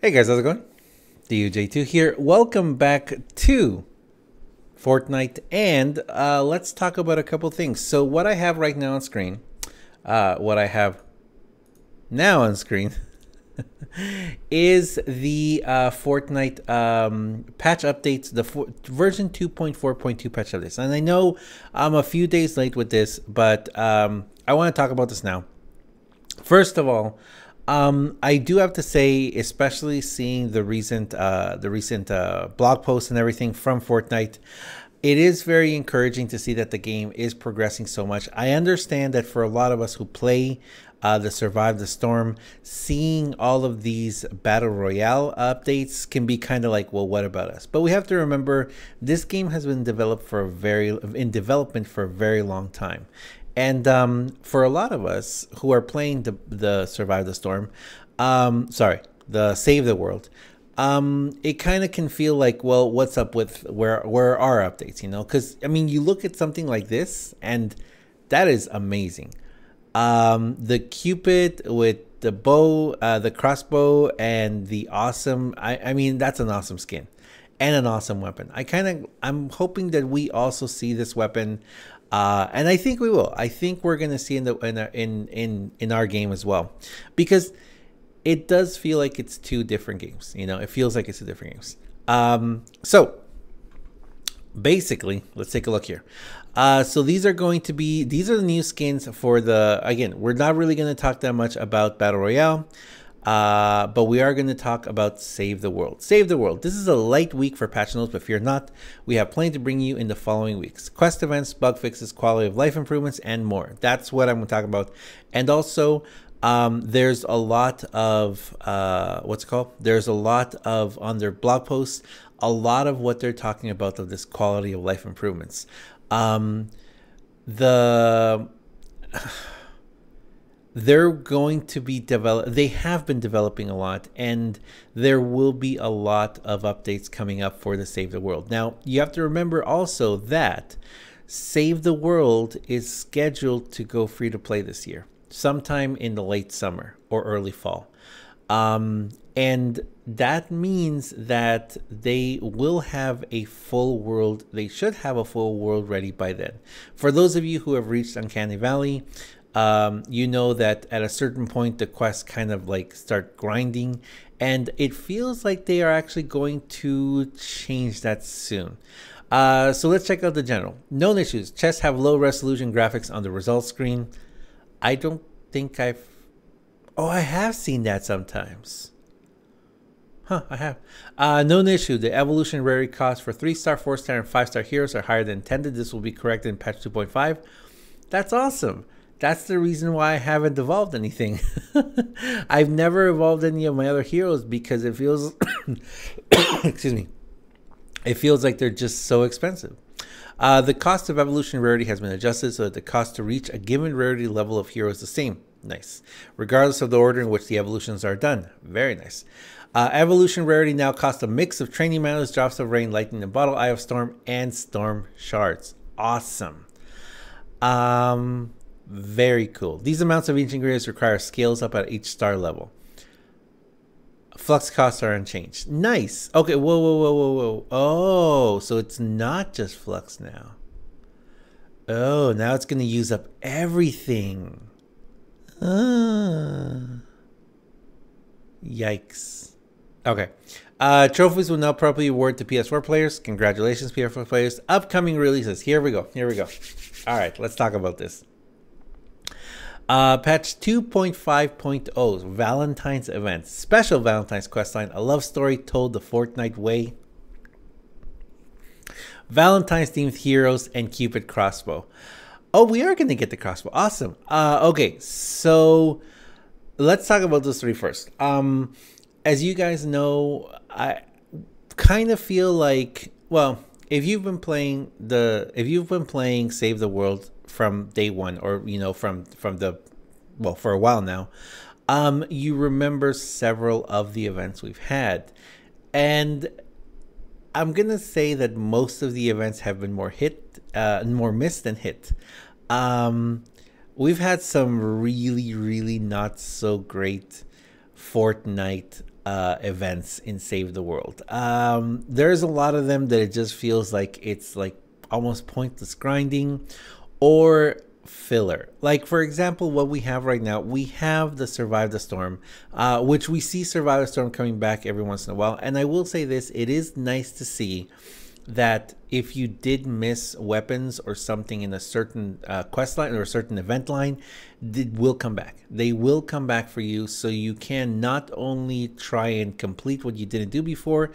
Hey guys, how's it going? DUJ2 here. Welcome back to Fortnite, and let's talk about a couple things. So what I have right now on screen, what I have now on screen is the Fortnite patch updates, the version 2.4.2 patch updates. And I know I'm a few days late with this, but I want to talk about this now. First of all, I do have to say, especially seeing the recent blog posts and everything from Fortnite, it is very encouraging to see that the game is progressing so much. I understand that for a lot of us who play the Survive the Storm, seeing all of these Battle Royale updates can be kind of like, well, what about us? But we have to remember this game has been developed for in development for a very long time. And for a lot of us who are playing the Survive the Storm, the Save the World, it kind of can feel like, well, what's up with where are our updates, you know? Because, I mean, you look at something like this, and that is amazing. The Cupid with the bow, the crossbow, and the awesome, I mean, that's an awesome skin and an awesome weapon. I'm hoping that we also see this weapon. And I think we will. I think we're gonna see in our game as well, because it does feel like it's two different games. You know, it feels like it's two different games. So basically, let's take a look here. So these are the new skins for the. Again, we're not really gonna talk that much about Battle Royale. But we are going to talk about Save the World. Save the World. This is a light week for patch notes, but fear not. We have plenty to bring you in the following weeks. Quest events, bug fixes, quality of life improvements, and more. That's what I'm going to talk about. And also, there's a lot of, There's a lot of, on their blog posts, a lot of what they're talking about of this quality of life improvements. They're going to be they have been developing a lot, and there will be a lot of updates coming up for the Save the World. Now, you have to remember also that Save the World is scheduled to go free to play this year, sometime in the late summer or early fall. And that means that they will have a full world. They should have a full world ready by then. For those of you who have reached Uncanny Valley, you know that at a certain point the quests kind of like start grinding, and it feels like they are actually going to change that soon. So let's check out the general. Known issues. Chests have low resolution graphics on the results screen. I don't think I have seen that sometimes. Huh, I have. Known issue. The evolution rarity costs for 3-star, 4-star, and 5-star heroes are higher than intended. This will be corrected in patch 2.5. That's awesome. That's the reason why I haven't evolved anything. I've never evolved any of my other heroes because it feels, excuse me, it feels like they're just so expensive. The cost of evolution rarity has been adjusted so that the cost to reach a given rarity level of hero is the same. Nice. Regardless of the order in which the evolutions are done. Very nice. Evolution rarity now costs a mix of training matters, drops of rain, lightning in bottle, eye of storm, and storm shards. Awesome. Very cool. These amounts of each ingredient require scales up at each star level. Flux costs are unchanged. Nice. Okay, whoa. Oh, so it's not just flux now. Oh, now it's going to use up everything. Yikes. Okay. Trophies will now probably award to PS4 players. Congratulations, PS4 players. Upcoming releases. Here we go. All right, let's talk about this. Patch 2.5.0, Valentine's event. Special Valentine's questline, a love story told the Fortnite way. Valentine's themed heroes and Cupid crossbow. Oh, we are going to get the crossbow. Awesome. Okay, so let's talk about those three first. As you guys know, I kind of feel like, well, if you've been playing Save the World from day one, or you know, for a while now, you remember several of the events we've had, and I'm gonna say that most of the events have been more missed than hit. We've had some really not so great Fortnite events in Save the World. There's a lot of them that it just feels like it's like almost pointless grinding or filler. Like, for example, what we have right now, we have the Survive the Storm, which we see Survive the Storm coming back every once in a while. And I will say this, it is nice to see that if you did miss weapons or something in a certain quest line or a certain event line, it will come back. They will come back for you, so you can not only try and complete what you didn't do before,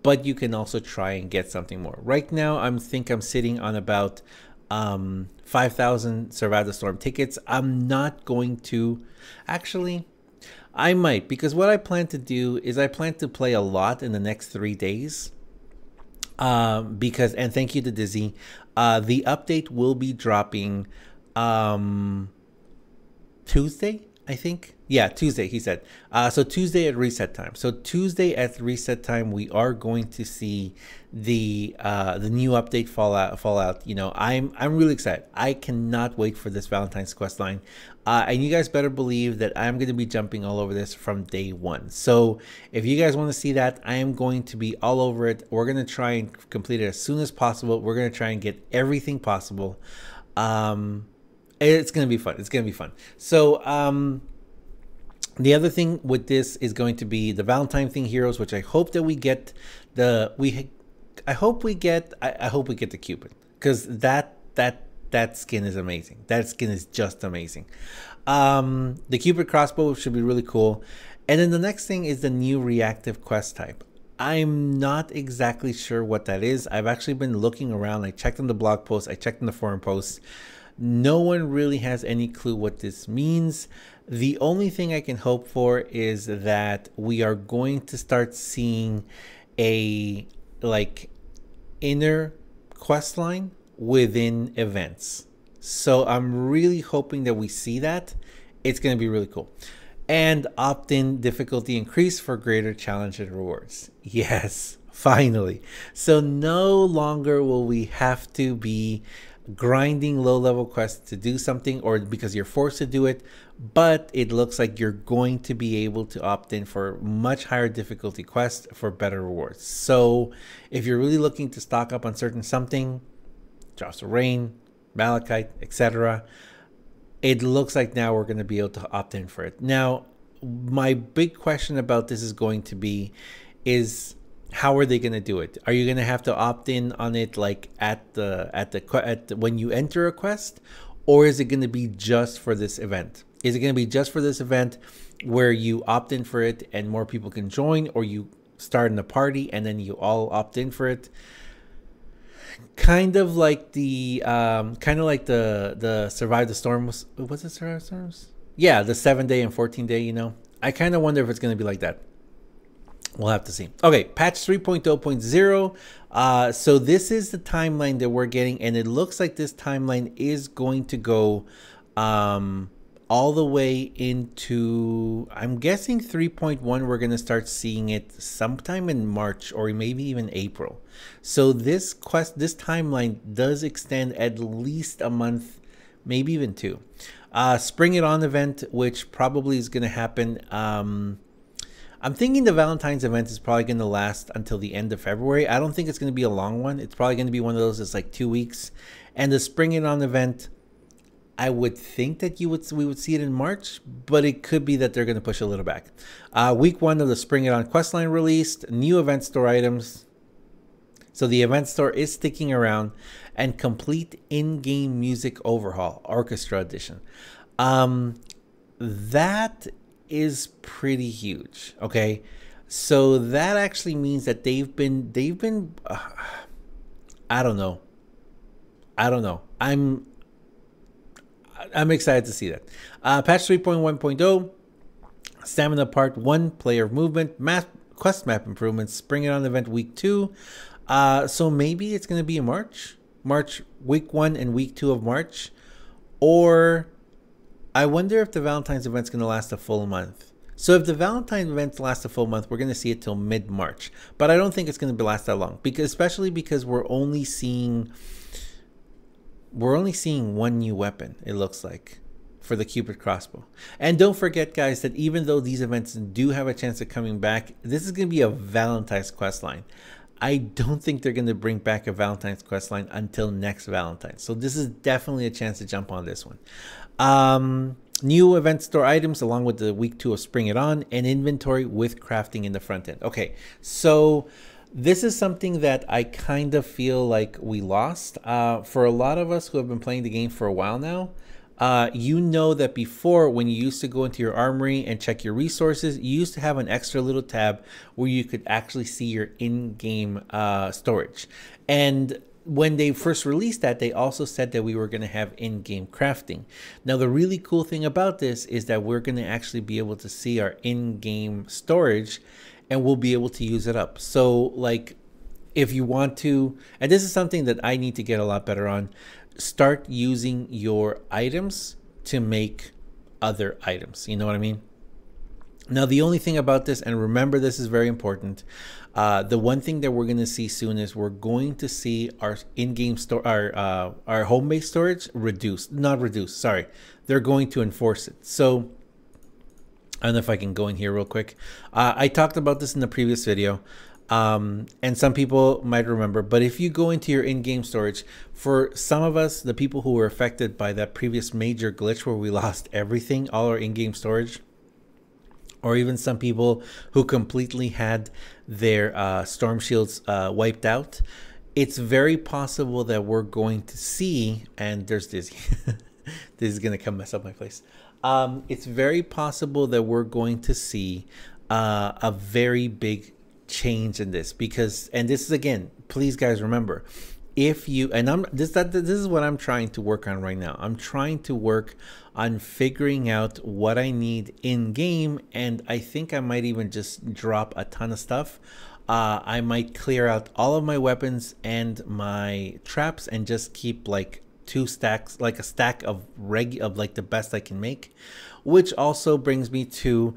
but you can also try and get something more. Right now, I think I'm sitting on about 5,000 Survive the Storm tickets. I'm not going to, actually, I might, because what I plan to do is I plan to play a lot in the next 3 days. Because, and thank you to Dizzy, the update will be dropping Tuesday, I think. Yeah, Tuesday, he said. So Tuesday at reset time. So Tuesday at reset time, we are going to see the new update fallout. You know, I'm really excited. I cannot wait for this Valentine's quest line. And you guys better believe that I'm going to be jumping all over this from day one. So if you guys want to see that, I am going to be all over it. We're going to try and complete it as soon as possible. We're going to try and get everything possible. It's going to be fun. It's going to be fun. So, the other thing with this is going to be the Valentine thing heroes, which I hope that we get I hope we get the Cupid, because that skin is amazing. That skin is just amazing. The Cupid crossbow should be really cool. And then the next thing is the new reactive quest type. I'm not exactly sure what that is. I've actually been looking around. I checked on the blog posts. I checked on the forum posts. No one really has any clue what this means. The only thing I can hope for is that we are going to start seeing a like inner quest line within events. So I'm really hoping that we see that. It's going to be really cool. And opt-in difficulty increase for greater challenge and rewards. Yes, finally. So no longer will we have to be grinding low-level quests to do something, or because you're forced to do it, but it looks like you're going to be able to opt in for much higher difficulty quests for better rewards. So if you're really looking to stock up on certain something, Drops of Rain, Malachite, etc., it looks like now we're going to be able to opt in for it. Now, my big question about this is going to be is how are they going to do it? Are you going to have to opt in on it like at when you enter a quest, or is it going to be just for this event? Is it going to be just for this event where you opt in for it and more people can join, or you start in a party and then you all opt in for it? Kind of like the Survive the Storm was it Survive the Storms? Yeah, the 7-day and 14-day. You know, I kind of wonder if it's going to be like that. We'll have to see. Okay, patch 3.0.0. So this is the timeline that we're getting, and it looks like this timeline is going to go all the way into, I'm guessing 3.1. We're going to start seeing it sometime in March or maybe even April. So this timeline does extend at least a month, maybe even 2. Spring It On event, which probably is going to happen. I'm thinking the Valentine's event is probably going to last until the end of February. I don't think it's going to be a long one. It's probably going to be one of those that's like 2 weeks. And the Spring It On event, I would think that we would see it in March, but it could be that they're going to push a little back. Week 1 of the Spring It On questline released, new event store items. So the event store is sticking around, and complete in-game music overhaul, Orchestra Edition. That is pretty huge. Okay, so that actually means that they've been I don't know. I'm excited to see that. Patch 3.1.0, Stamina Part 1, Player Movement, Quest Map Improvements, Spring It On event week 2. So maybe it's going to be in March week 1 and week 2 of March, or I wonder if the Valentine's event's going to last a full month. So if the Valentine's event lasts a full month, we're going to see it till mid-March. But I don't think it's going to last that long, especially because we're only seeing one new weapon, it looks like, for the Cupid crossbow. And don't forget, guys, that even though these events do have a chance of coming back, this is going to be a Valentine's quest line. I don't think they're going to bring back a Valentine's quest line until next Valentine. So this is definitely a chance to jump on this one. New event store items along with the week 2 of Spring It On, and inventory with crafting in the front end. Okay, so this is something that I kind of feel like we lost. For a lot of us who have been playing the game for a while now, you know that before, when you used to go into your armory and check your resources, you used to have an extra little tab where you could actually see your in-game storage. And when they first released that, they also said that we were going to have in-game crafting. Now, the really cool thing about this is that we're going to actually be able to see our in-game storage, and we'll be able to use it up. So, like, if you want to, and this is something that I need to get a lot better on, start using your items to make other items. You know what I mean? Now, the only thing about this, and remember this is very important, the one thing that we're going to see soon is we're going to see our in-game store, our home-based storage reduced. Not reduced, sorry. They're going to enforce it. So I don't know if I can go in here real quick. I talked about this in the previous video. And some people might remember, but if you go into your in-game storage, for some of us, the people who were affected by that previous major glitch where we lost everything, all our in-game storage, or even some people who completely had their storm shields wiped out, it's very possible that we're going to see, and there's Dizzy. This is going to come mess up my place. It's very possible that we're going to see a very big change in this, because, and this is, again, please guys remember, if you, and this is what I'm trying to work on right now. I'm trying to work on figuring out what I need in game, and I think I might even just drop a ton of stuff. I might clear out all of my weapons and my traps and just keep like 2 stacks, like a stack of like the best I can make, which also brings me to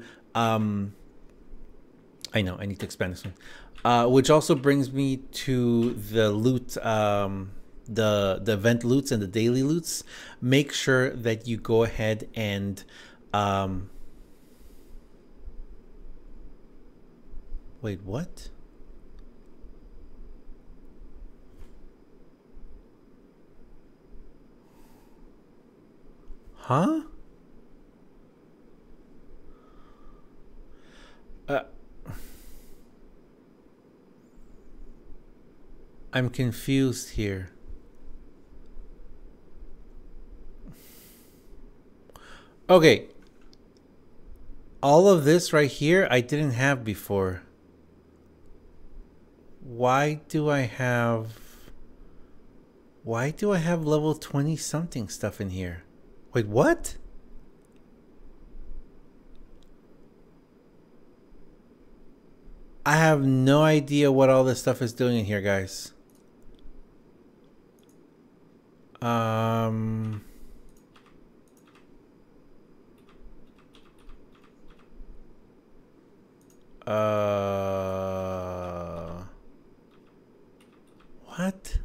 I know I need to expand this one, which also brings me to the loot, the event loots and the daily loots. Make sure that you go ahead and wait, what? Huh? I'm confused here. Okay. All of this right here I didn't have before. Why do I have level 20 something stuff in here? Wait, what? I have no idea what all this stuff is doing in here, guys. What?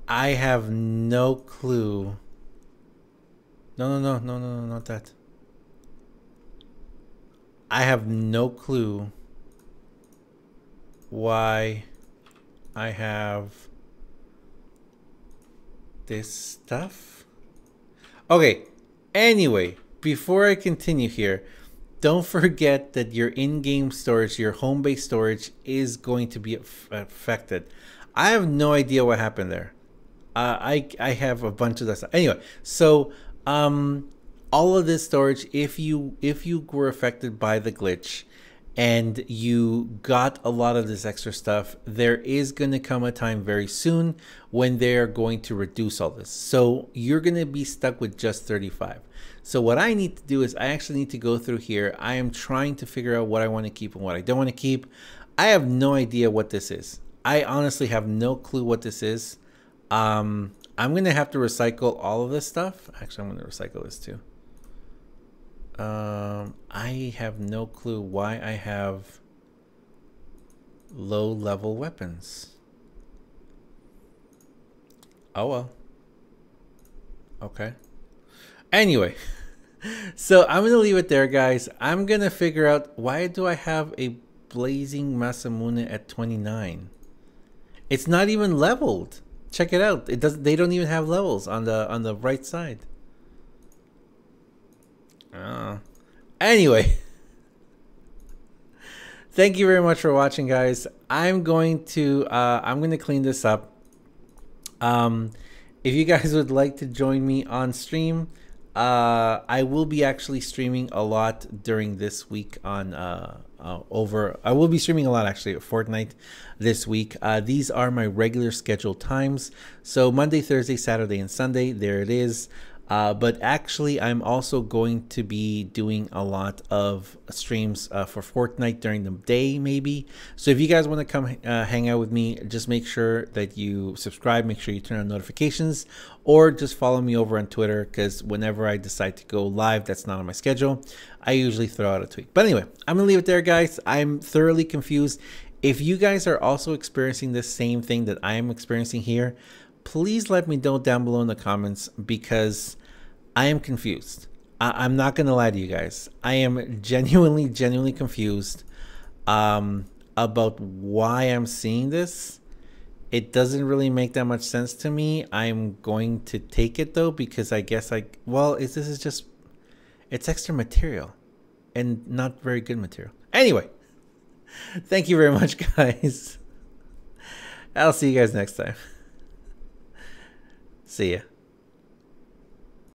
I have no clue. No, not that. I have no clue why I have this stuff. Okay, anyway, before I continue here, don't forget that your in-game storage, your home-based storage, is going to be affected. I have no idea what happened there. I have a bunch of that stuff. Anyway, so all of this storage, if you were affected by the glitch and you got a lot of this extra stuff, there is going to come a time very soon when they're going to reduce all this. So you're going to be stuck with just 35. So what I need to do is I actually need to go through here. I am trying to figure out what I want to keep and what I don't want to keep. I have no idea what this is. I honestly have no clue what this is. I'm going to have to recycle all of this stuff. Actually, I'm going to recycle this too. I have no clue why I have low level weapons. Oh well. Okay. Anyway, so I'm gonna leave it there, guys. I'm gonna figure out why do I have a blazing Masamune at 29. It's not even leveled. Check it out. It doesn't. They don't even have levels on the right side. Anyway, thank you very much for watching, guys. I'm going to clean this up. If you guys would like to join me on stream, I will be actually streaming a lot during this week on I will be streaming a lot actually at Fortnite this week. These are my regular scheduled times. So Monday, Thursday, Saturday, and Sunday, there it is. But actually, I'm also going to be doing a lot of streams for Fortnite during the day, maybe. So if you guys want to come hang out with me, just make sure that you subscribe, make sure you turn on notifications, or just follow me over on Twitter, because whenever I decide to go live, that's not on my schedule. I usually throw out a tweet. But anyway, I'm going to leave it there, guys. I'm thoroughly confused. If you guys are also experiencing the same thing that I am experiencing here, please let me know down below in the comments, because I am confused. I'm not going to lie to you guys. I am genuinely confused about why I'm seeing this. It doesn't really make that much sense to me. I'm going to take it though, because I guess this is just, it's extra material and not very good material. Anyway, thank you very much, guys. I'll see you guys next time. See ya.